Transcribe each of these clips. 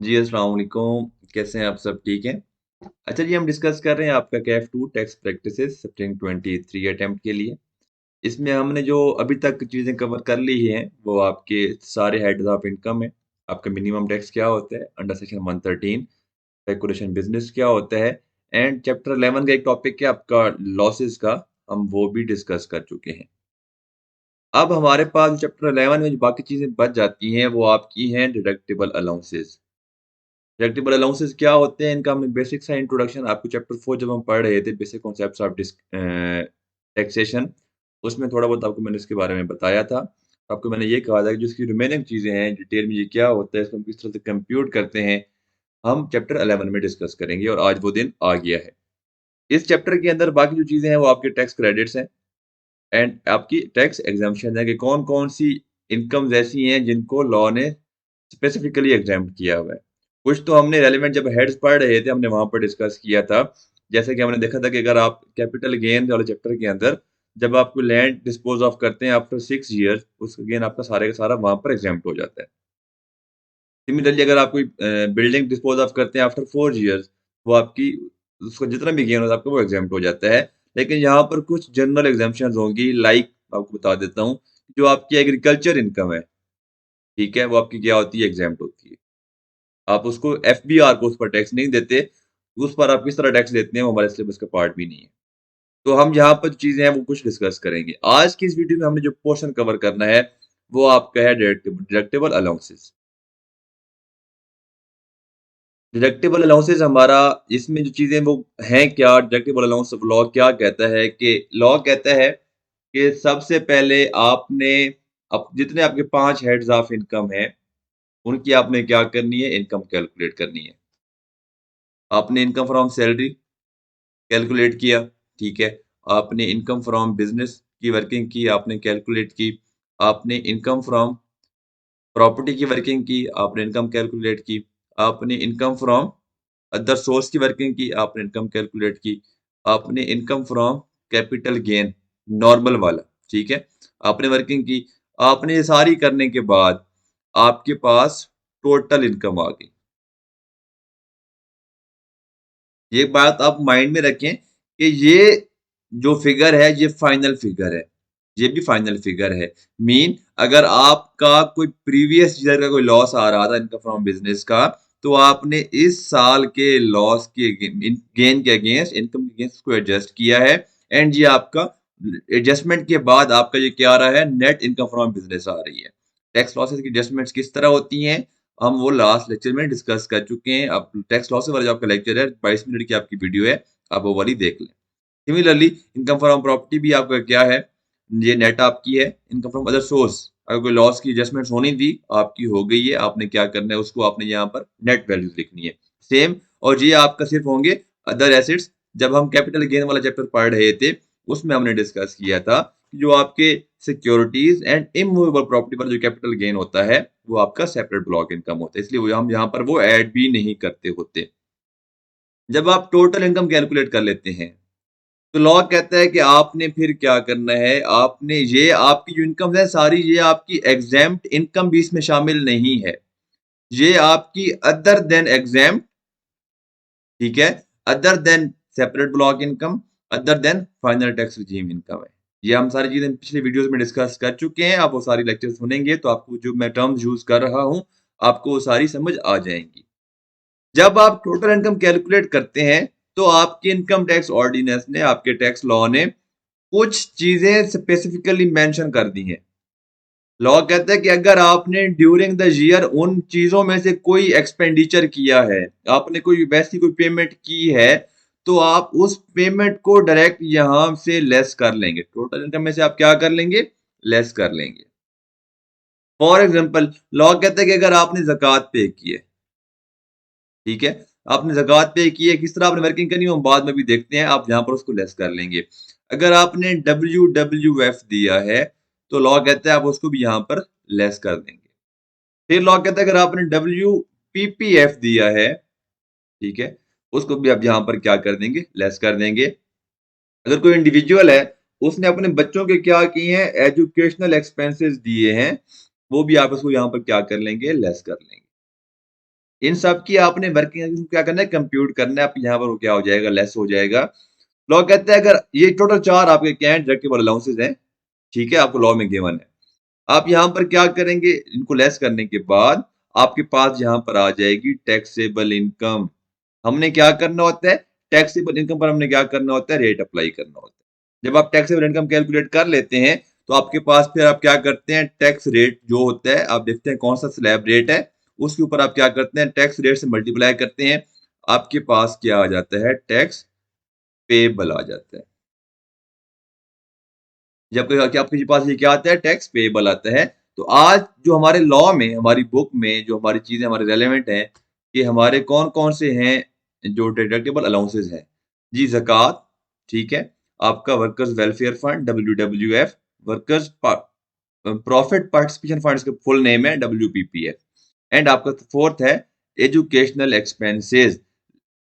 जी, अस्सलाम वालेकुम। कैसे हैं आप सब ठीक हैं? अच्छा जी, हम डिस्कस कर रहे हैं आपका Kaif 2 tax practices spring 23 attempt के लिए। इसमें हमने जो अभी तक चीज़ें कवर कर ली हैं, वो आपके सारे हेड्स ऑफ इनकम है। आपका मिनिमम टैक्स क्या होता है अंडर सेक्शन 113, कैलकुलेशन बिज़नेस क्या होता है एंड चैप्टर 11 का एक टॉपिक है आपका लॉसेस का, हम वो भी डिस्कस कर चुके हैं। अब हमारे पास चैप्टर 11 में जो बाकी चीज़ें बच जाती हैं, वो आपकी हैं डिडक्टिबल अलाउंसेस। डिडक्टिबल अलाउंसेस क्या होते हैं? इनका हमने बेसिक सा इंट्रोडक्शन आपको चैप्टर 4 जब हम पढ़ रहे थे, बेसिक कॉन्सेप्ट्स ऑफ टैक्सेशन, उसमें थोड़ा बहुत आपको मैंने इसके बारे में बताया था। आपको मैंने ये कहा था कि जो इसकी रिमेनिंग चीज़ें हैं, डिटेल में ये क्या होता है, इसको हम किस तरह से कंप्यूट करते हैं, हम चैप्टर 11 में डिस्कस करेंगे और आज वो दिन आ गया है। इस चैप्टर के अंदर बाकी जो चीज़ें हैं, वो आपके टैक्स क्रेडिट्स हैं एंड आपकी टैक्स एग्ज़म्पशन है कि कौन-कौन सी इनकम्स ऐसी हैं जिनको लॉ ने स्पेसिफिकली एग्ज़ैम्प्ट किया हुआ है। कुछ तो हमने रेलेवेंट जब हेड्स पढ़ रहे थे, हमने वहाँ पर डिस्कस किया था। जैसे कि हमने देखा था कि अगर आप कैपिटल गेन वाले चैप्टर के अंदर जब आप कोई लैंड डिस्पोज़ ऑफ करते हैं आफ्टर 6 इयर्स, उसका गेन आपका सारे का सारा वहाँ पर एग्ज़ैम्प्ट हो जाता है। सिमिलरली अगर आप कोई बिल्डिंग डिस्पोज़ ऑफ करते हैं आफ्टर 4 इयर्स, वो आपकी उसका जितना भी गेन होता है आपका वो एग्ज़ैम्प्ट हो जाता है। लेकिन यहाँ पर कुछ जनरल एग्ज़म्पशंस होंगी, लाइक आपको बता देता हूँ, जो आपकी एग्रीकल्चर इनकम है, ठीक है? वो आपकी क्या होती है? एग्ज़ैम्प्ट होती है। आप उसको एफबीआर को उस पर टैक्स नहीं देते, उस पर आप किस तरह टैक्स देते हैं वो हमारे सिलेबस का पार्ट भी नहीं है। तो हम यहाँ पर जो चीज़ें हैं वो कुछ डिस्कस करेंगे। आज की इस वीडियो में हमने जो पोर्शन कवर करना है, वो आपका है डिडक्टिबल अलाउंसेस। डिडक्टिबल अलाउंसेस हमारा इसमें जो चीज़ें वो हैं क्या, डिडक्टिबल अलाउंस ऑफ लॉ क्या कहता है कि लॉ कहता है कि सबसे पहले आपने जितने आपके 5 हेड्स ऑफ इनकम हैं, उनकी आपने क्या करनी है? इनकम कैलकुलेट करनी है। आपने इनकम फ्रॉम सैलरी कैलकुलेट किया, ठीक है। आपने इनकम फ्रॉम बिज़नेस की वर्किंग की, आपने कैलकुलेट की। आपने इनकम फ्रॉम प्रॉपर्टी की वर्किंग की, आपने इनकम कैलकुलेट की। आपने इनकम फ्रॉम अदर सोर्स की वर्किंग की, आपने इनकम कैलकुलेट की। आपने income from capital gain normal वाला, ठीक है। आपने वर्किंग की। आपने ये सारी करने के बाद आपके पास टोटल इनकम आ गई। ये बात आप माइंड में रखें कि ये जो फिगर है ये फाइनल फिगर है। ये भी फाइनल फिगर है। मीन अगर आपका कोई प्रीवियस ईयर का कोई लॉस आ रहा था इनकम फ्रॉम बिज़नेस का, तो आपने इस साल के लॉस के गेन के अगेंस्ट इनकम के अगेंस्ट उसको एडजस्ट किया है एंड ये आपका एडजस्टमेंट के बाद आपका ये क्या आ रहा है? नेट इनकम फ्रॉम बिज़नेस आ रही है। टैक्स लॉसेस की एडजस्टमेंट्स किस तरह होती हैं? हम वो लास्ट लेक्चर में डिस्कस कर चुके हैं। अब टैक्स लॉसेस वाला जो आपका लेक्चर है 22 मिनट की आपकी वीडियो है, आप वो वाली देख लें। सिमिलरली इनकम फ्रॉम प्रॉपर्टी भी आपका क्या है? ये नेट आपकी है। इनकम फ्रॉम अदर सोर्स अगर कोई लॉस की एडजस्टमेंट्स होनी थी, आपकी हो गई है। आपने क्या करना है? उसको आपने यहाँ पर नेट वैल्यूज़ लिखनी है। सेम और ये आपका सिर्फ होंगे अदर एसेट्स। जब हम कैपिटल गेन वाला चैप्टर पढ़ रहे थे, उसमें हमने डिस्कस किया था कि जो आपके सिक्योरिटीज़ एंड इमूवेबल प्रॉपर्टी पर जो कैपिटल गेन होता है, वो आपका सेपरेट ब्लॉक इनकम होता है। इसलिए वो हम यहाँ पर वो ऐड भी नहीं करते होते। जब आप टोटल इनकम कैलकुलेट कर लेते हैं, तो लॉ कहता है कि आपने फिर क्या करना है? आपने ये आपकी जो इनकम है सारी ये आपकी एग्ज़ैम्प्ट इनकम भी इसमें शामिल नहीं है। ये आपकी अदर देन एग्ज़ैम्प्ट, ठीक है? Other than separate block income, other than final tax regime income है। ये हम सारी चीज़ें पिछले वीडियोज़ में डिस्कस कर चुके हैं। आप वो सारी लेक्चर सुनेंगे तो आपको जो मैं टर्म्स यूज़ कर रहा हूँ, आपको वो सारी समझ आ जाएँगी। जब आप टोटल इनकम कैलकुलेट करते हैं, तो आपके इनकम टैक्स ऑर्डिनेंस ने, आपके टैक्स लॉ ने कुछ चीज़ें स्पेसिफिकली मेंशन कर दी हैं। लॉ कहता है कि अगर आपने ड्यूरिंग द ईयर उन चीज़ों में से कोई एक्सपेंडिचर किया है, आपने कोई वैसी कोई पेमेंट की है, तो आप उस पेमेंट को डायरेक्ट यहाँ से लेस कर लेंगे। टोटल इनकम में से आप क्या कर लेंगे? लेस कर लेंगे। फॉर एग्ज़ाम्पल लॉ कहता है कि अगर आपने ज़कात पे की है, ठीक है? आपने ज़कात पे की है, किस तरह आपने वर्किंग करनी है वो हम बाद में भी देखते हैं, आप यहाँ पर उसको लेस कर लेंगे। अगर आपने डब्ल्यूडब्ल्यूएफ दिया है, तो लॉ कहता है आप उसको भी यहाँ पर लेस कर देंगे। फिर लॉ कहता है अगर आपने डब्ल्यूपीपीएफ दिया है, ठीक है? उसको भी आप यहाँ पर क्या कर देंगे? लेस कर देंगे। अगर कोई इंडिविजुअल है, उसने अपने बच्चों के क्या किए हैं? एजुकेशनल एक्सपेंसेस दिए हैं, वो भी आप उसको यहाँ पर क्या कर लेंगे? लेस कर लेंगे। इन सब की आपने वर्किंग क्या करना है, कंप्यूट करना है। आप यहाँ पर वो क्या हो जाएगा, लेस हो जाएगा। लॉ कहता है अगर ये टोटल 4 आपके क्या हैं, डिडक्टिबल अलाउंसेस हैं, ठीक है? आपको लॉ में गिवन है। आप यहाँ पर क्या करेंगे, इनको लेस करने के बाद आपके पास यहाँ पर आ जाएगी टैक्सेबल इनकम। हमने क्या करना होता है, टैक्सेबल इनकम पर हमने क्या करना होता है, रेट अप्लाई करना होता है। जब आप टैक्सेबल इनकम कैलकुलेट कर लेते हैं, तो आपके पास फिर आप क्या करते हैं, टैक्स रेट जो होता है, आप देखते हैं कौन सा स्लैब रेट है, उसके ऊपर आप क्या करते हैं, टैक्स रेट से मल्टीप्लाई करते हैं। आपके पास क्या आ जाता है, टैक्स पेएबल आ जाता है। जब कि आपके पास ये क्या आता है, टैक्स पेएबल आता है। तो आज जो हमारे लॉ में, हमारी बुक में जो हमारी चीज़ें हमारे रेलेवेंट हैं, कि हमारे कौन-कौन से हैं जो डिडक्टिबल अलाउंसेस हैं। जी, ज़कात, ठीक है? आपका workers welfare fund WWF, workers profit participation fund इसका फुल नेम है डब्ल्यूपीपीएफ। एंड आपका फोर्थ है एजुकेशनल एक्सपेंसेस।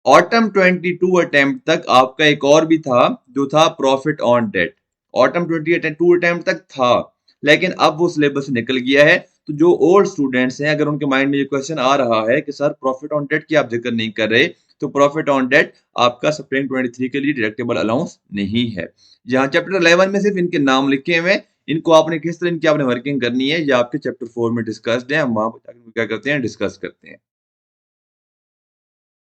ऑटम 22 अटेम्प्ट तक आपका एक और भी था, जो था profit on debt. Autumn 22 attempt तक था, लेकिन अब वो सिलेबस से निकल गया है। तो जो ओल्ड स्टूडेंट्स हैं, अगर उनके माइंड में ये क्वेश्चन आ रहा है कि सर प्रॉफिट ऑन डेट की आप जिक्र नहीं कर रहे, तो प्रॉफिट ऑन डेट आपका स्प्रिंग 23 के लिए डिडक्टेबल अलाउंस नहीं है। यहाँ चैप्टर 11 में सिर्फ इनके नाम लिखे हुए हैं, इनको आपने किस तरह इनकी आपने वर्किंग करनी है, ये आपके चैप्टर 4 में डिस्कस्ड है। हम वहां पर जाकर क्या करते हैं, डिस्कस करते हैं।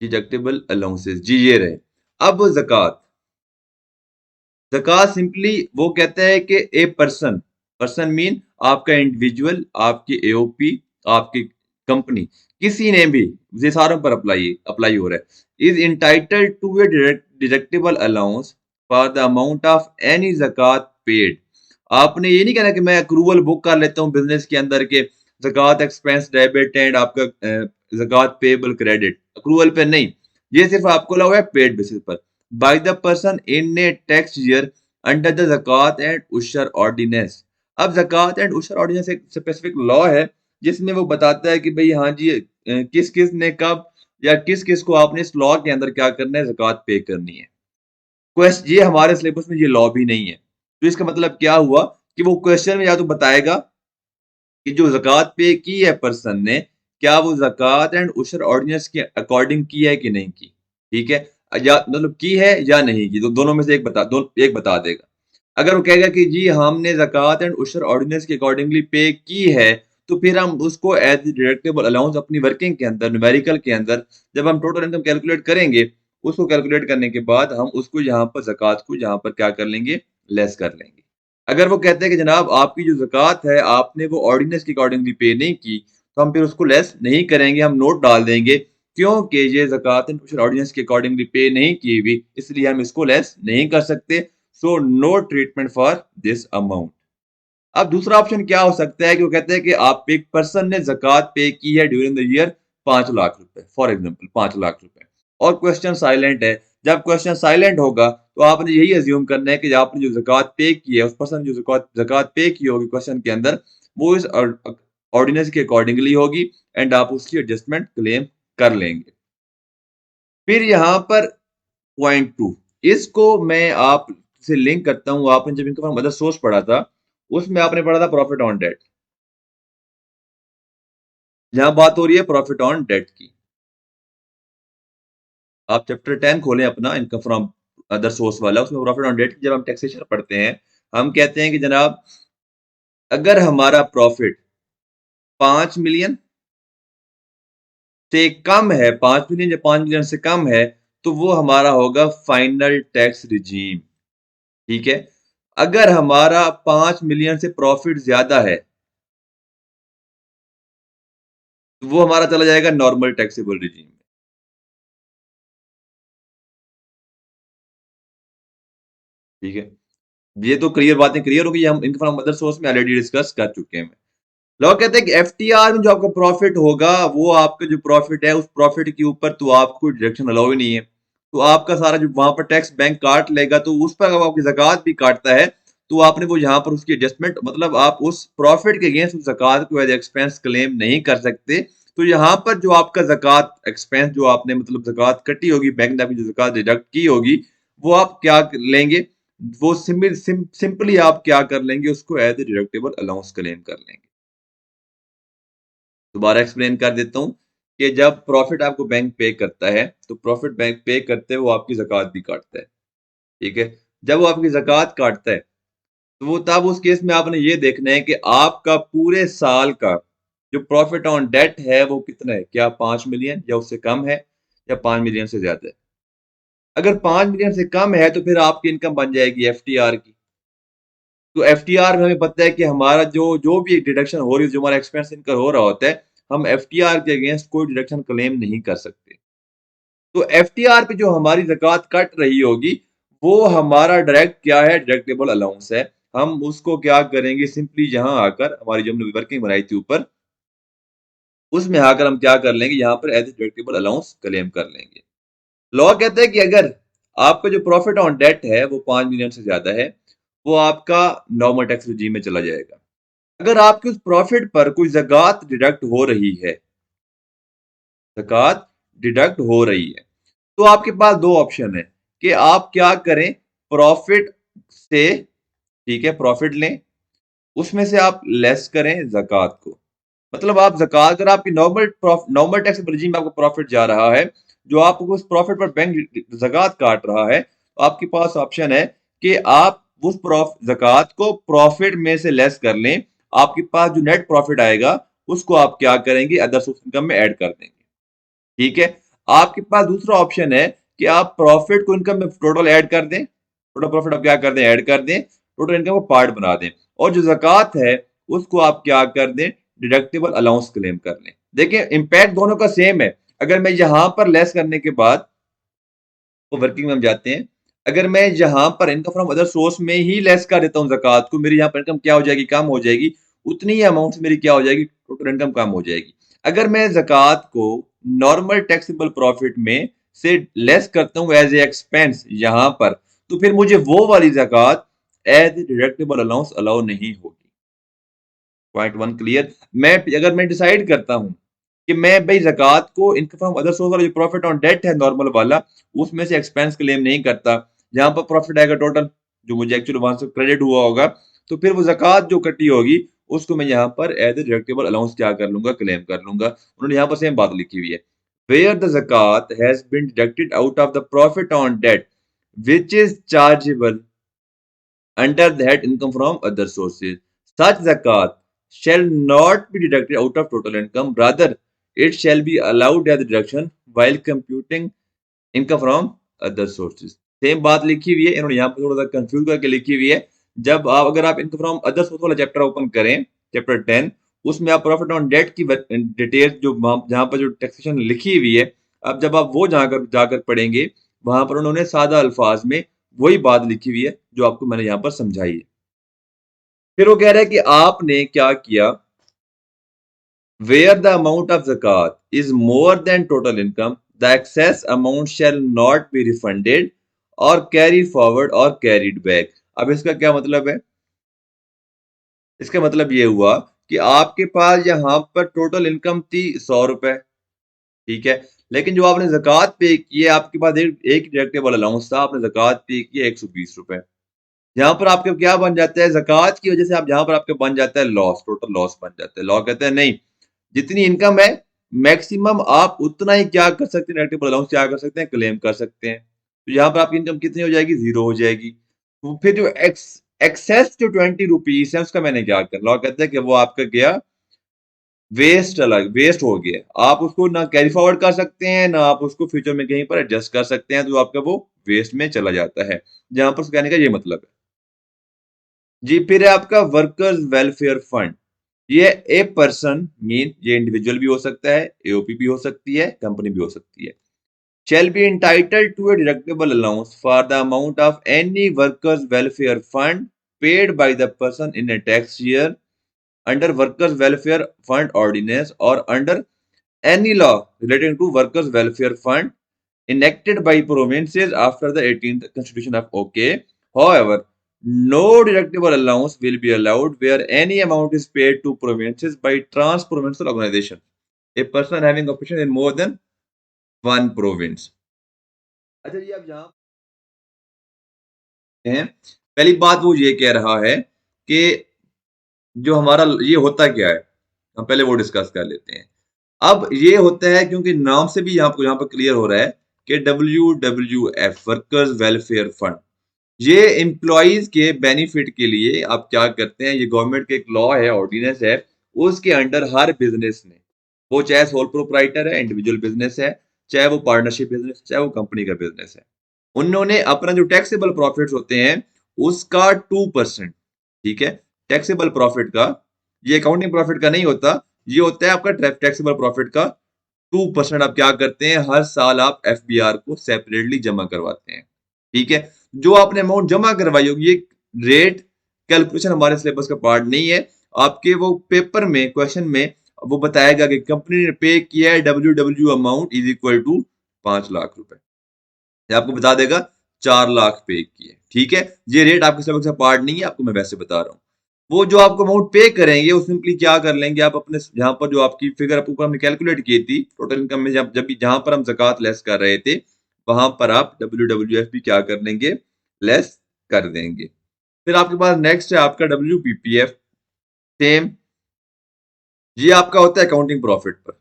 डिडक्टेबल अलाउंसेस जी ये रहे। अब ज़कात, ज़कात सिंपली वो कहता है कि ए पर्सन, पर्सन मीन आपका इंडिविजुअल, आपकी एओपी, आपकी कंपनी, किसी ने भी, ये सारों पर अप्लाई अप्लाई हो रहा है, is entitled to a deductible allowance for the amount of any zakat paid. आपने ये नहीं कहना कि मैं अक्रूवल बुक कर लेता हूँ बिजनेस के अंदर के ज़कात एक्सपेंस डेबिट एंड आपका ज़कात पेएबल क्रेडिट, अक्रूवल पे नहीं, ये सिर्फ आपको लगा है पेड बेसिस पर, by the person in a tax year under the Zakat and Ushr Ordinance. अब ज़कात एंड उशर ऑर्डिनेंस एक स्पेसिफिक लॉ है, जिसमें वो बताता है कि भाई हाँ जी, किस किस ने कब या किस किस को आपने इस लॉ के अंदर क्या करना है, ज़कात पे करनी है। क्वेश्चन ये हमारे सिलेबस में ये लॉ भी नहीं है, तो इसका मतलब क्या हुआ कि वो क्वेश्चन में या तो बताएगा कि जो ज़कात पे की है पर्सन ने, क्या वो ज़कात एंड उशर ऑर्डिनेंस के अकॉर्डिंग की है कि नहीं की, ठीक है? या मतलब की है या नहीं की, तो दोनों में से एक बता देगा। अगर वो कहेगा कि जी हमने ज़कात एंड उशर ऑर्डिनेंस के अकॉर्डिंगली पे की है, तो फिर हम उसको एज़ डिडक्टेबल अलाउंस अपनी वर्किंग के अंदर, न्यूमेरिकल के अंदर, जब हम टोटल इनकम कैलकुलेट करेंगे, उसको कैलकुलेट करने के बाद हम उसको यहाँ पर ज़कात को यहाँ पर क्या कर लेंगे, लेस कर लेंगे। अगर वो कहते हैं कि जनाब आपकी जो ज़कात है, आपने वो ऑर्डिनेंस के अकॉर्डिंगली पे नहीं की, तो हम फिर उसको लेस नहीं करेंगे, हम नोट डाल देंगे, क्योंकि ये ज़कात एंड उशर ऑर्डिनेंस के अकॉर्डिंगली पे नहीं की हुई, इसलिए हम इसको लेस नहीं कर सकते। So no treatment for this amount. अब दूसरा ऑप्शन क्या हो सकता है कि वो कहते हैं कि आप एक पर्सन ने ज़कात पे की है ड्यूरिंग द ईयर 5 लाख रुपए, फॉर एग्जांपल 5 लाख रुपए, और क्वेश्चन साइलेंट है। जब क्वेश्चन साइलेंट होगा, तो आपने यही अज्यूम करना है कि आपने जो ज़कात पे की है, उस पर्सन ने जो ज़कात पे की होगी क्वेश्चन के अंदर, वो इस ऑर्डिनेंस के अकॉर्डिंगली होगी, एंड आप उसकी एडजस्टमेंट क्लेम कर लेंगे। फिर यहाँ पर पॉइंट 2, इसको मैं आपसे लिंक करता हूँ। आपने जब इनका मदर सोर्स पढ़ा था, उसमें आपने पढ़ा था प्रॉफिट ऑन डेट। यहाँ बात हो रही है प्रॉफिट ऑन डेट की। आप चैप्टर 10 खोलें अपना, इनकम फ्रॉम अदर सोर्स वाला, उसमें प्रॉफिट ऑन डेट की जब हम टैक्सेशन पढ़ते हैं, हम कहते हैं कि जनाब अगर हमारा प्रॉफिट 5 मिलियन से कम है, 5 मिलियन या 5 मिलियन से कम है, तो वो हमारा होगा फाइनल टैक्स रिजीम, ठीक है? अगर हमारा 5 मिलियन से प्रॉफिट ज्यादा है, तो वो हमारा चला जाएगा नॉर्मल टैक्सेबल रिजीम में, ठीक है? ये तो क्लियर, बातें क्लियर हो गई, हम इनकम फ्रॉम अदर सोर्स में ऑलरेडी डिस्कस कर चुके हैं। लोग कहते हैं कि एफटीआर में जो आपका प्रॉफिट होगा, वो आपका जो प्रॉफिट है, उस प्रॉफिट के ऊपर तो आपको डिडक्शन अलाउ ही नहीं है, तो आपका सारा जो वहां पर टैक्स बैंक काट लेगा, तो उस पर अगर आपकी ज़कात भी काटता है, तो आपने वो यहाँ पर उसकी एडजस्टमेंट, मतलब आप उस प्रॉफिट के अगेंस्ट उस ज़कात को एज एक्सपेंस क्लेम नहीं कर सकते। तो यहाँ पर जो आपका ज़कात एक्सपेंस जो आपने मतलब ज़कात कटी होगी, बैंक ने आपकी जो ज़कात डिडक्ट की होगी, वो आप क्या लेंगे, वो सिंपली आप क्या कर लेंगे, उसको as a deductible allowance claim कर लेंगे। दोबारा एक्सप्लेन कर देता हूँ कि जब प्रॉफिट आपको बैंक पे करता है, तो प्रॉफिट बैंक पे करते हुए वो आपकी ज़कात भी काटता है, ठीक है? जब वो आपकी ज़कात काटता है, तो वो तब उस केस में आपने ये देखना है कि आपका पूरे साल का जो प्रॉफिट ऑन डेट है, वो कितना है? क्या 5 मिलियन या उससे कम है या 5 मिलियन से ज़्यादा है? अगर 5 मिलियन से कम है, तो फिर आपकी इनकम बन जाएगी एफटीआर की। तो एफटीआर में हमें पता है कि हमारा जो जो भी डिडक्शन हो रही है, जो हमारा एक्सपेंस इनकर हो रहा होता है, हम एफटीआर के अगेंस्ट कोई डिडक्शन क्लेम नहीं कर सकते। तो एफटीआर पे जो हमारी ज़कात कट रही होगी, वो हमारा डायरेक्ट क्या है? डिडक्टेबल अलाउंस है। हम उसको क्या करेंगे? सिंपली यहाँ आकर हमारी जो हमने वर्किंग बनाई थी ऊपर, उसमें आकर हम क्या कर लेंगे? यहाँ पर as a deductible allowance claim कर लेंगे। लॉ कहता है कि अगर आपका जो प्रॉफिट ऑन डेट है, वो 5 मिलियन से ज़्यादा है, वो आपका नॉर्मल टैक्स रेजीम में चला जाएगा। अगर आपके उस प्रॉफिट पर कोई ज़कात डिडक्ट हो रही है, ज़कात डिडक्ट हो रही है, तो आपके पास 2 ऑप्शन है कि आप क्या करें, प्रॉफिट से, ठीक है, प्रॉफिट लें, उसमें से आप लेस करें ज़कात को। मतलब आप ज़कात, अगर आपकी नॉर्मल टैक्स रेजीम में आपका प्रॉफिट जा रहा है, जो आपको उस प्रॉफिट पर बैंक ज़कात काट रहा है, तो आपके पास ऑप्शन है कि आप उस ज़कात को प्रॉफिट में से लेस कर लें। आपके पास जो नेट प्रॉफिट आएगा, उसको आप क्या करेंगे? अदर सोर्स इनकम में ऐड कर देंगे। ठीक है? आपके पास दूसरा ऑप्शन है कि आप प्रॉफिट को इनकम में टोटल ऐड कर दें। टोटल प्रॉफिट आप क्या कर दें? ऐड कर दें। टोटल इनकम को पार्ट बना दें और जो ज़कात है, उसको आप क्या कर दें? डिडक्टेबल अलाउंस क्लेम कर लें। देखिए, इम्पैक्ट दोनों का सेम है। अगर मैं यहाँ पर लेस करने के बाद वो वर्किंग में हम जाते हैं। अगर मैं यहाँ पर इनकम फ्रॉम अदर सोर्स में ही लेस कर देता हूँ ज़कात को, मेरी यहाँ पर इनकम क्या हो जाएगी? कम हो जाएगी। उतनी ही अमाउंट से मेरी क्या हो जाएगी? टोटल इनकम कम हो जाएगी। अगर मैं ज़कात को नॉर्मल टैक्सेबल प्रॉफिट में से लेस करता हूँ एज़ ए एक्सपेंस यहाँ पर, तो फिर मुझे वो वाली ज़कात as a deductible allowance allow नहीं होगी। Point 1 clear. अगर मैं डिसाइड करता हूँ कि मैं भाई ज़कात को इनकम फ्रॉम अदर सोर्स वाला जो प्रॉफिट ऑन डेट है नॉर्मल वाला, उसमें से एक्सपेंस क्लेम नहीं करता। जहाँ पर प्रॉफिट आएगा टोटल, जो मुझे एक्चुअली वहाँ से क्रेडिट हुआ होगा, तो फिर वो ज़कात जो कटी होगी, उसको मैं यहाँ पर एज़ अ डिडक्टेबल अलाउंस क्या कर लूँगा? क्लेम कर लूँगा। उन्होंने यहाँ पर सेम बात लिखी हुई है। Where the zakat has been deducted out of the profit on date which is chargeable under that income from other sources. Such zakat shall not be deducted out of total income. Rather, it shall be allowed as a deduction while computing income from other sources. Same बात लिखी हुई है, इन्होंने यहाँ पर थोड़ा सा confuse करके लिखी हुई है। जब आप अगर आप इनकम फ्रॉम अदर सोर्स वाला चैप्टर ओपन करें, चैप्टर 10, उसमें आप प्रॉफिट ऑन डेट की डिटेल्स जो जहाँ पर जो टैक्सेशन लिखी हुई है, अब जब आप वो जाकर जाकर पढ़ेंगे, वहां पर उन्होंने सादा अल्फाज में वही बात लिखी हुई है जो आपको मैंने यहाँ पर समझाई है। फिर वो कह रहा है कि आपने क्या किया, where the amount of zakat is more than total income, the excess amount shall not be refunded और कैरी फॉरवर्ड और कैरीड बैक। अब इसका क्या मतलब है? इसका मतलब ये हुआ कि आपके पास यहाँ पर टोटल इनकम थी 100 रुपए, ठीक है? लेकिन जो आपने ज़कात पे की है, आपके पास एक डिडक्टेबल अलाउंस था, आपने ज़कात पे की है 120 रुपए। यहाँ पर आपका क्या बन जाता है? ज़कात की वजह से आप जहाँ पर आपका बन जाता है लॉस, टोटल लॉस बन जाता है। लॉ कहता है नहीं, जितनी इनकम है, मैक्सिमम आप उतना ही क्या कर सकते हैं? नेगेटिव अलाउंस क्या कर सकते हैं? क्लेम कर सकते हैं। तो यहाँ पर आपकी इनकम कितनी हो जाएगी? 0 हो जाएगी। तो फिर जो एक्सेस जो 20 रुपीज़ है, उसका मैंने क्या करना? लॉ कहता है कि वो आपका गया वेस्ट हो गया। आप उसको ना कैरी फॉरवर्ड कर सकते हैं, ना आप उसको फ्यूचर में कहीं पर एडजस्ट कर सकते हैं, तो आपका वो वेस्ट में चला जाता है। जहाँ पर कहने का ये मतलब है। जी, फिर है आपका वर्कर्स वेलफेयर फंड। ये ए पर्सन मीन ये इंडिविजुअल भी हो सकता है, एओपी भी हो सकती है, कंपनी भी हो सकती है। Shall be entitled to a deductible allowance for the amount of any workers welfare fund paid by the person in a tax year under workers welfare fund ordinance or under any law relating to workers welfare fund enacted by provinces after the 18th constitution of OK. However, no deductible allowance will be allowed where any amount is paid to provinces by trans-provincial organization. A person having operation in more than one province. अच्छा जी, अब यहाँ हैं, पहली बात वो ये कह रहा है कि जो हमारा ये होता क्या है? हम पहले वो डिस्कस कर लेते हैं। अब ये होता है क्योंकि नाम से भी यहाँ पर क्लियर हो रहा है कि WWF वर्कर्स वेलफेयर फंड, ये एम्प्लॉइज के बेनिफिट के लिए आप क्या करते हैं, ये गवर्नमेंट का एक लॉ है, ऑर्डिनेंस है, उसके अंडर हर बिजनेस ने, वो चाहे सोल प्रोप्राइटर है, इंडिविजुअल बिजनेस है, चाहे वो पार्टनरशिप बिजनेस, चाहे वो कंपनी का बिजनेस है, उन्होंने अपना जो टैक्सेबल प्रॉफिट्स होते हैं उसका 2%, ठीक है, टैक्सेबल प्रॉफिट का, ये अकाउंटिंग प्रॉफिट का नहीं होता, ये होता है आपका टैक्सेबल प्रॉफिट का 2% आप क्या करते हैं, हर साल आप एफबीआर को सेपरेटली जमा करवाते हैं, ठीक है। जो आपने अमाउंट जमा करवाई होगी, ये रेट कैलकुलेशन हमारे सिलेबस का पार्ट नहीं है, आपके वो पेपर में क्वेश्चन में वो बताएगा कि कंपनी ने पे किया है W amount is equal to 5 lakh रुपए, ये आपको बता देगा 4 लाख पे किए, ठीक है। ये रेट आपके सिलेबस का पार्ट नहीं है, आपको मैं वैसे बता रहा हूँ। वो जो आपको अमाउंट पे करेंगे वो सिंपली क्या कर लेंगे, आप अपने जहां पर जो आपकी फिगर ऊपर हमने कैलकुलेट की थी टोटल इनकम में, जब भी जहां पर हम जकात लेस कर रहे थे, वहां पर आप WWF भी क्या कर लेंगे, लेस कर देंगे। फिर आपके पास नेक्स्ट है आपका WPPF, सेम, ये आपका होता है अकाउंटिंग प्रॉफिट पर,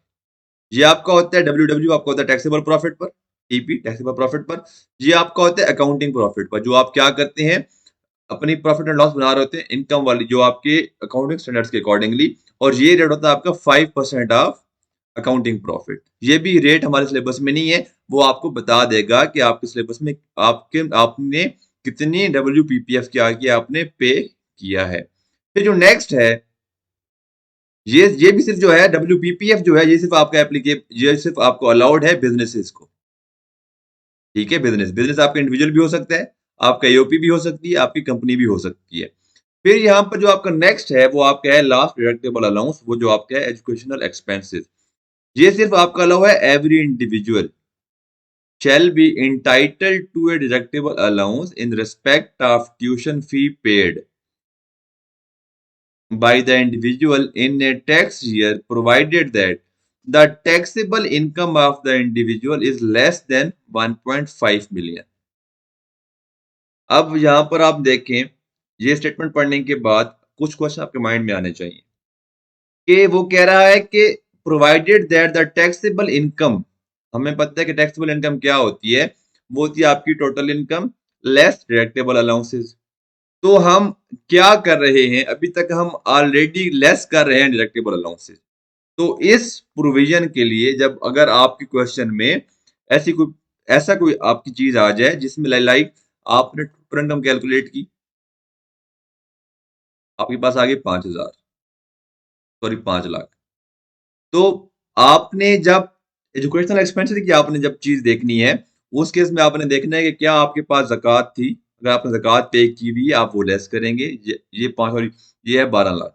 ये आपका होता है WW, आपका होता है टैक्सेबल प्रॉफिट पर, टीपी टैक्सेबल प्रॉफिट पर, ये आपका होता है अकाउंटिंग प्रॉफिट पर, जो आप क्या करते हैं, अपनी प्रॉफिट एंड लॉस बना रहे होते हैं इनकम वाली, जो आपके अकाउंटिंग स्टैंडर्ड्स के अकॉर्डिंगली, और ये रेट होता है आपका 5% ऑफ अकाउंटिंग प्रॉफिट। ये भी रेट हमारे सिलेबस में नहीं है, वो आपको बता देगा कि आपके सिलेबस में आपने कितनी WPPF क्या किया, आपने पे किया है। फिर जो नेक्स्ट है, ये भी सिर्फ जो है WPPF जो है, ये सिर्फ आपका ये सिर्फ आपको अलाउड है बिजनेसेस को, ठीक है, बिजनेस बिजनेस आपका इंडिविजुअल भी हो सकता है, आपका एओपी भी हो सकती है, आपकी कंपनी भी हो सकती है। फिर यहाँ पर जो आपका नेक्स्ट है वो आपका है लास्ट डिडक्टेबल अलाउंस, वो जो आपका है एजुकेशनल एक्सपेंसेस, ये सिर्फ आपका अलाउ है every individual shall be entitled to a deductible allowance in respect of tuition fee paid by the individual in a tax year, provided that the taxable income of the individual is less than 1.5 million। अब यहां पर आप देखें, ये statement पढ़ने के बाद कुछ क्वेश्चन आपके माइंड में आने चाहिए कि वो कह रहा है कि provided that the taxable income, हमें पता है कि टैक्सेबल इनकम क्या होती है, वो होती है आपकी total income less deductible allowances. तो हम क्या कर रहे हैं, अभी तक हम ऑलरेडी लेस कर रहे हैं डिडक्टेबल अलाउंसेस। तो इस प्रोविजन के लिए जब अगर आपके क्वेश्चन में ऐसा कोई आपकी चीज आ जाए जिसमें लाइक आपने टोटल इनकम कैलकुलेट की, आपके पास आ गई 5,000, सॉरी 5 लाख, तो आपने जब एजुकेशनल एक्सपेंसेस की आपने जब चीज देखनी है, उस केस में आपने देखना है कि क्या आपके पास ज़कात थी, अगर आपने ज़कात पे की हुई है आप वो लेस करेंगे, ये 5, सॉरी ये है 12 लाख,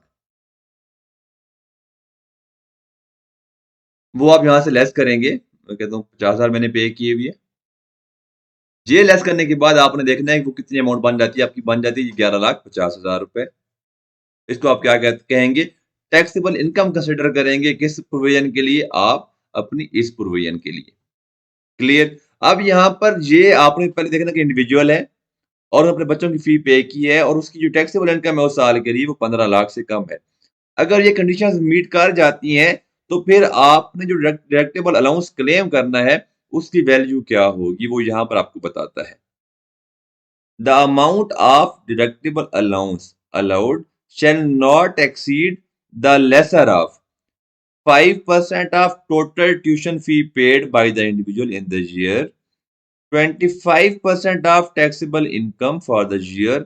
वो आप यहाँ से लेस करेंगे, मैं कहता हूँ 50,000 मैंने पे किए हुई है, ये लेस करने के बाद आपने देखना है कि वो कितनी अमाउंट बन जाती है, आपकी बन जाती है 11,50,000 रुपए। इसको आप क्या कहेंगे, टैक्सेबल इनकम कंसिडर करेंगे किस प्रोविजन के लिए, आप अपनी इस प्रोविजन के लिए। क्लियर। अब यहाँ पर ये आपने पहले देखना कि इंडिविजुअल है और अपने बच्चों की फी पे की है और उसकी जो टैक्सेबल इनकम है उस साल के लिए वो 15 लाख से कम है। अगर ये कंडीशंस मीट कर जाती हैं तो फिर आपने जो डिडक्टेबल अलाउंस क्लेम करना है उसकी वैल्यू क्या होगी, वो यहाँ पर आपको बताता है। The amount of deductible allowance allowed shall not exceed the lesser of 5% of total tuition fee paid by the individual in the year, 25% of taxable income for the year,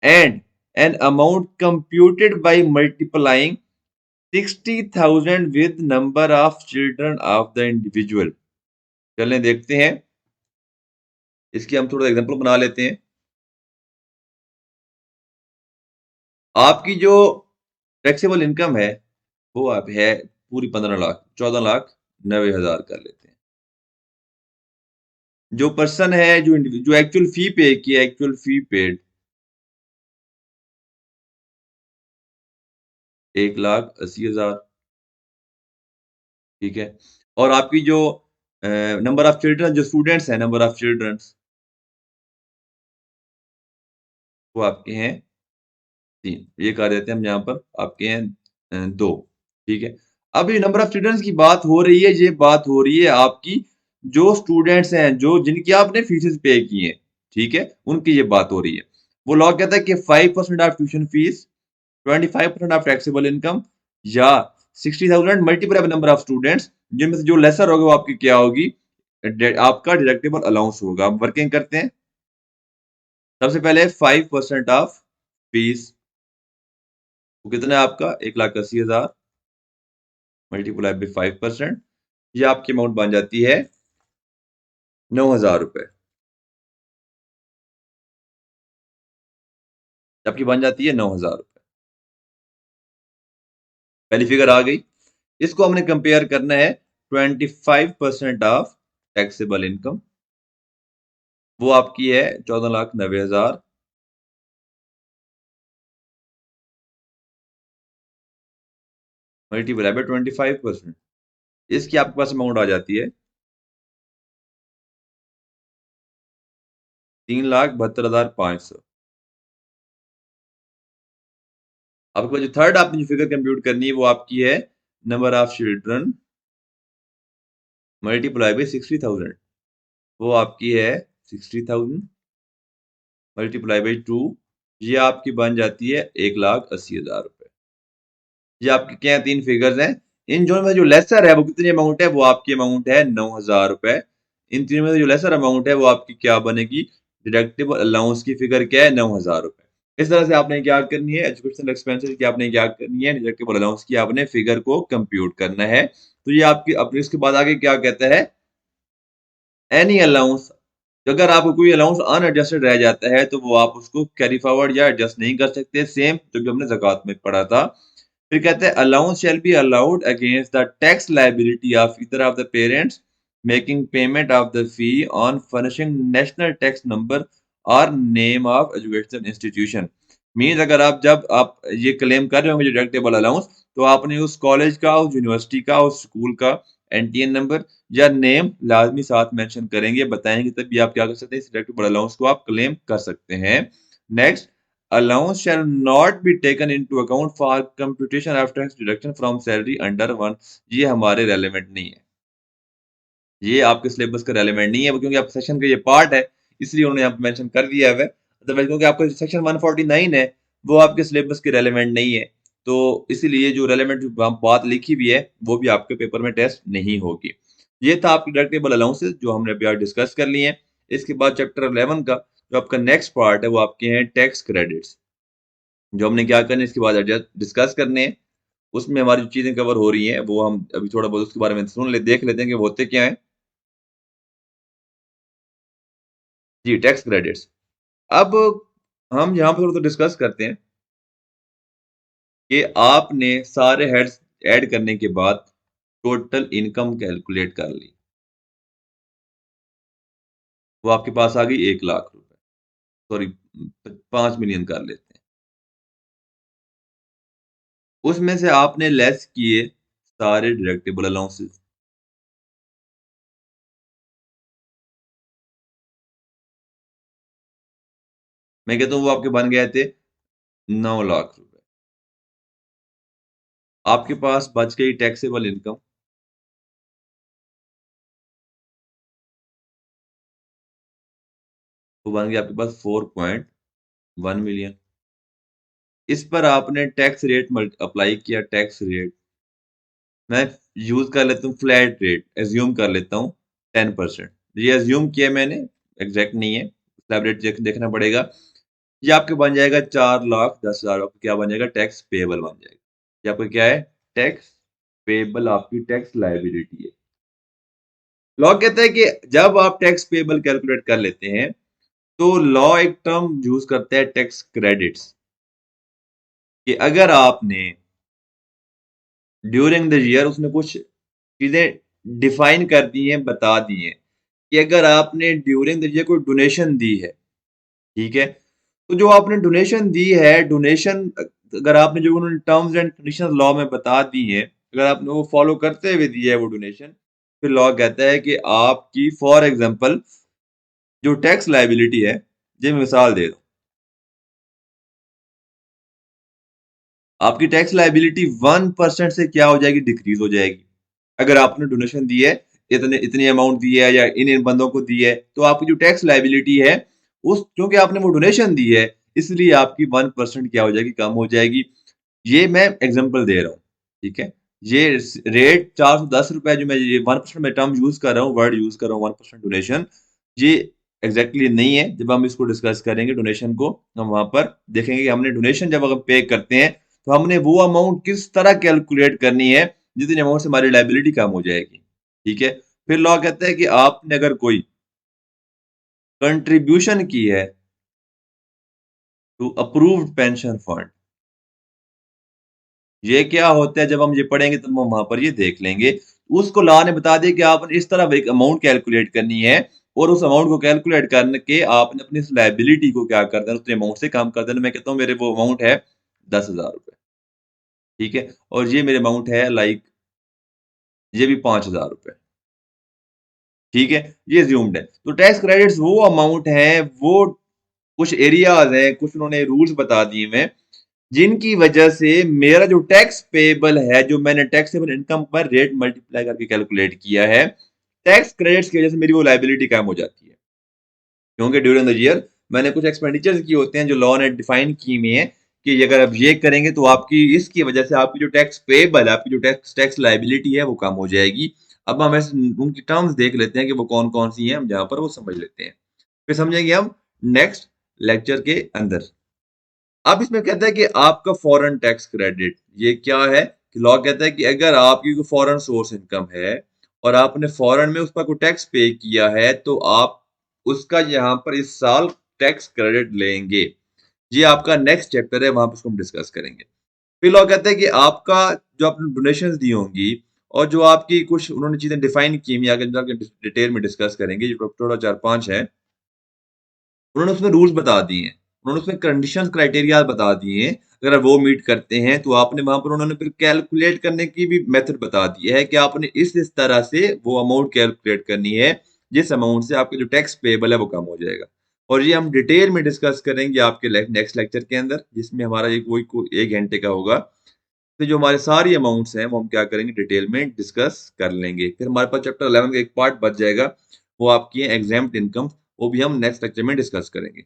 and an amount computed by multiplying 60,000 with number of children of the individual। चलें देखते हैं, इसकी हम थोड़ा example बना लेते हैं। आपकी जो टैक्सेबल इनकम है वो आप है पूरी 15 लाख, 14,90,000 कर लेते हैं। जो पर्सन है जो एक्चुअल फी पे किया, एक्चुअल फी पेड 1,80,000, ठीक है। और आपकी जो नंबर ऑफ चिल्ड्रन, जो स्टूडेंट्स हैं, नंबर ऑफ चिल्ड्रंस वो आपके हैं 3, ये कर देते हैं हम यहाँ पर, आपके हैं 2, ठीक है। अब ये नंबर ऑफ स्टूडेंट्स की बात हो रही है, ये बात हो रही है आपकी जो स्टूडेंट्स हैं, जो जिनकी आपने फीसेस पे की हैं, ठीक है? उनकी ये बात हो रही है। वो लॉ कहता है कि 5% of tuition fees, 25% of taxable income या 60,000 multiply by number of students, जिनमें से जो लेसर होगा वो आपकी क्या होगी? आपका डिडक्टेबल अलाउंस होगा। अब वर्किंग करते हैं। सबसे पहले 5% ऑफ फीस, वो कितना है आपका? 1,80,000 मल्टीप्लाई बाय 5%, ये आपकी अमाउंट बन जाती है 9,000 रुपए। आपकी बन जाती है 9,000 रुपए। पहली फिगर आ गई। इसको हमने कंपेयर करना है 25% ऑफ टैक्सेबल इनकम, वो आपकी है 14,90,000 मल्टीप्लाई बाय 25%। इसकी आपके पास अमाउंट आ जाती है 3,72,500। आपके पास जो थर्ड आपने जो फिगर कंप्यूट करनी है वो आपकी है number of children multiply by 60,000, वो आपकी है 60,000 मल्टीप्लाई बाय 2, ये आपकी बन जाती है 1,80,000 रुपए। ये आपके क्या है? 3 फिगर्स हैं। इन दोनों में जो लेसर है वो कितनी अमाउंट है? वो आपकी अमाउंट है 9,000 रुपए। इन तीनों में से जो लेसर अमाउंट है वो आपकी क्या बनेगी? डिडक्टिबल अलाउंस की फिगर क्या है? 9,000 रुपए। इस तरह से आपने क्या करनी है? एजुकेशनल एक्सपेंसेस की आपने क्या करनी है? डिडक्टिबल अलाउंस की आपने फिगर को कंप्यूट करना है। तो ये आपकी अब इसके बाद आगे क्या कहता है? एनी अलाउंस, अगर आपको कोई अलाउंस अनएडजस्टेड रह जाता है तो वो आप उसको कैरी फॉरवर्ड या एडजस्ट नहीं कर सकते, सेम जो हमने ज़कात में पढ़ा था। फिर कहते हैं allowance shall be allowed against the tax liability of either of the parents making payment of the fee on furnishing national tax number और name of educational institution. Means अगर आप जब आप ये क्लेम कर रहे होंगे डिडक्टेबल अलाउंस, तो आपने उस कॉलेज का, उस यूनिवर्सिटी का, उस स्कूल का एनटीएन नंबर या नेम लाजमी साथ मेंशन करेंगे, बताएंगे, तभी आप क्या कर सकते हैं? इस डिडक्टेबल अलाउंस को आप क्लेम कर सकते हैं। Next, allowance shall not be taken into account for computation of tax deduction from salary under one। ये हमारे रेलेवेंट नहीं है, ये आपके सिलेबस का रेलेवेंट नहीं है, क्योंकि आप सेक्शन का ये पार्ट है, इसलिए उन्होंने यहाँ पे मेंशन कर दिया है। अदरवाइज क्योंकि आपका सेक्शन 149 है वो आपके सिलेबस के रेलेवेंट नहीं है, तो इसीलिए जो रेलेवेंट बात लिखी हुई है वो भी आपके पेपर में टेस्ट नहीं होगी। ये था आपकी डिडक्टेबल अलाउंसेस जो हमने अभी डिस्कस कर लिए हैं। इसके बाद चैप्टर 11 का जो आपका नेक्स्ट पार्ट है वो आपके हैं टैक्स क्रेडिट्स, जो हमने क्या करना है इसके बाद डिस्कस करने हैं। उसमें हमारी जो चीज़ें कवर हो रही हैं, वो हम अभी थोड़ा बहुत उसके बारे में देख लेते हैं कि वो होते क्या हैं। जी, टैक्स क्रेडिट्स। अब हम यहाँ पे थोड़ा-सा डिस्कस करते हैं कि आपने सारे हेड्स ऐड करने के बाद टोटल इनकम कैलकुलेट कर ली। वो आपके पास आ गई 1,00,000 रुपए, सॉरी 5 मिलियन कर लेते हैं। उसमें से आपने लेस किए सारे डिडक्टिबल अलाउंसेस। मैं कहता हूँ वो आपके बन गए थे 9,00,000 रुपए। आपके पास बच गई टैक्सेबल इनकम, वो बन गया आपके पास 4.1 मिलियन। इस पर आपने टैक्स रेट अप्लाई किया, टैक्स रेट मैं यूज कर लेता हूँ, फ्लैट रेट एज्यूम कर लेता हूँ 10%। ये एज्यूम किया मैंने, एग्जैक्ट नहीं है, स्लैब रेट देखना पड़ेगा। ये आपके बन जाएगा 4,10,000, आपको क्या बन जाएगा? टैक्स पेएबल बन जाएगा। ये आपका क्या है? टैक्स पेएबल आपकी टैक्स लायबिलिटी है। लॉ कहता है कि जब आप टैक्स पेएबल कैलकुलेट कर लेते हैं तो लॉ एक टर्म यूज करता है टैक्स क्रेडिट्स, कि अगर आपने ड्यूरिंग द ईयर उसने कुछ चीजें डिफाइन कर दी हैं, बता दी हैं कि अगर आपने ड्यूरिंग द ईयर कोई डोनेशन दी है, ठीक है? तो जो आपने डोनेशन दी है, डोनेशन अगर आपने जो उन्होंने टर्म्स एंड कंडीशंस लॉ में बता दी हैं, अगर आपने वो फॉलो करते हुए दी है वो डोनेशन, फिर लॉ कहता है कि आपकी फॉर एग्जांपल जो टैक्स लायबिलिटी है, ये मैं मिसाल दे रहा हूँ। आपकी टैक्स लायबिलिटी 1% से क्या हो जाएगी, डिक्रीज हो जाएगी। अगर आपने डोनेशन दी है, इतने इतनी अमाउंट दी है या इन बंदों को दी है, तो आपकी जो टैक्स लायबिलिटी है, उस क्योंकि आपने वो डोनेशन दी है, इसलिए आपकी 1% क्या हो जाएगी, कम हो जाएगी। ये मैं एग्जांपल दे रहा हूँ, ठीक है? ये रेट ₹410 जो मैं ये 1% मैं टर्म यूज़ कर रहा हूँ, वर्ड यूज़ कर रहा हूँ 1% डोनेशन, ये एग्ज़ैक्टली नहीं है। जब हम इसको डिस्कस करेंगे डोनेशन को, हम वहाँ पर देखेंगे कि हमने डोनेशन जब अगर पे करते हैं, तो हमने वो अमाउंट किस तरह कैलकुलेट करनी है, जितनी अमाउंट से हमारी लायबिलिटी कम हो जाएगी, ठीक है? फिर लॉ कहता है कि आपने अगर कोई कंट्रीब्यूशन की है टू अप्रूव्ड पेंशन फंड, ये क्या होता है जब हम ये पढ़ेंगे तो हम वहाँ पर ये देख लेंगे। उसको लॉ ने बता दिया कि आपने इस तरह एक अमाउंट कैलकुलेट करनी है और उस अमाउंट को कैलकुलेट करके आपने अपनी इस लायबिलिटी को क्या कर देना, उतने अमाउंट से कम कर देना। मैं कहता हूँ मेरे वो अमाउंट है ₹10,000, ठीक है? और ये मेरे अमाउंट है लाइक ये भी ₹5,000, ठीक है? ये अज़्यूम्ड है। तो टैक्स क्रेडिट्स वो अमाउंट हैं, वो कुछ एरियाज़ हैं, कुछ उन्होंने रूल्स बता दिए हैं जिनकी वजह से मेरा जो टैक्स पेएबल है, जो मैंने टैक्सेबल इनकम पर रेट मल्टीप्लाई करके कैलकुलेट किया है, टैक्स क्रेडिट्स की वजह से मेरी वो लायबिलिटी कम हो जाती है। क्योंकि ड्यूरिंग द ईयर मैंने कुछ एक्सपेंडिचर्स किए होते हैं जो लॉ ने डिफाइन किए हुए हैं कि अगर आप ये करेंगे तो आपकी इसकी वजह से आपकी जो टैक्स पेएबल है, आपकी जो टैक्स टैक्स लायबिलिटी है वो कम हो जाएगी। अब हम ऐसे उनकी टर्म्स देख लेते हैं कि वो कौन-कौन सी हैं, हम जहाँ पर वो समझ लेते हैं। फिर समझेंगे हम नेक्स्ट लेक्चर के अंदर। अब इसमें कहता है कि आपका फॉरेन टैक्स क्रेडिट, ये क्या है कि लॉ कहता है कि अगर आपकी कोई फॉरेन सोर्स इनकम है और आपने फॉरेन में उस पर कोई टैक्स पे किया है, तो आप उसका यहाँ पर इस साल टैक्स क्रेडिट लेंगे। ये आपका नेक्स्ट चैप्टर है, वहाँ पे इसको हम डिस्कस करेंगे। फिर लॉ कहता है कि आपका जो आपने डोनेशंस दी होंगी और जो आपकी कुछ उन्होंने चीज़ें डिफाइन की हुई हैं, आगे जाके डिटेल में डिस्कस करेंगे, ये टोटल 4-5 है। उन्होंने उसमें रूल्स बता दिए हैं। उन्होंने उसमें कंडीशंस क्राइटेरिया बता दिए हैं। अगर वो मीट करते हैं तो आपने वहाँ पर उन्होंने फिर कैलकुलेट करने की भी मेथड बता दी है कि आपने इस तरह से वो अमाउंट कैलकुलेट करनी है, जिस अमाउंट से आपका जो टैक्स पेएबल है वो कम हो जाएगा। और ये हम डिटेल में डिस्कस करेंगे आपके नेक्स्ट लेक्चर के अंदर, जिसमें हमारा एक वही 1 घंटे का होगा। तो जो हमारे सारी अमाउंट्स हैं, वो हम क्या करेंगे डिटेल में डिस्कस कर लेंगे। फिर हमारे पास चैप्टर 11 का एक पार्ट बच जाएगा, वो आपकी है एग्जेम्प्ट इनकम, वो भी हम नेक्स्ट लेक्चर में डिस्कस करेंगे।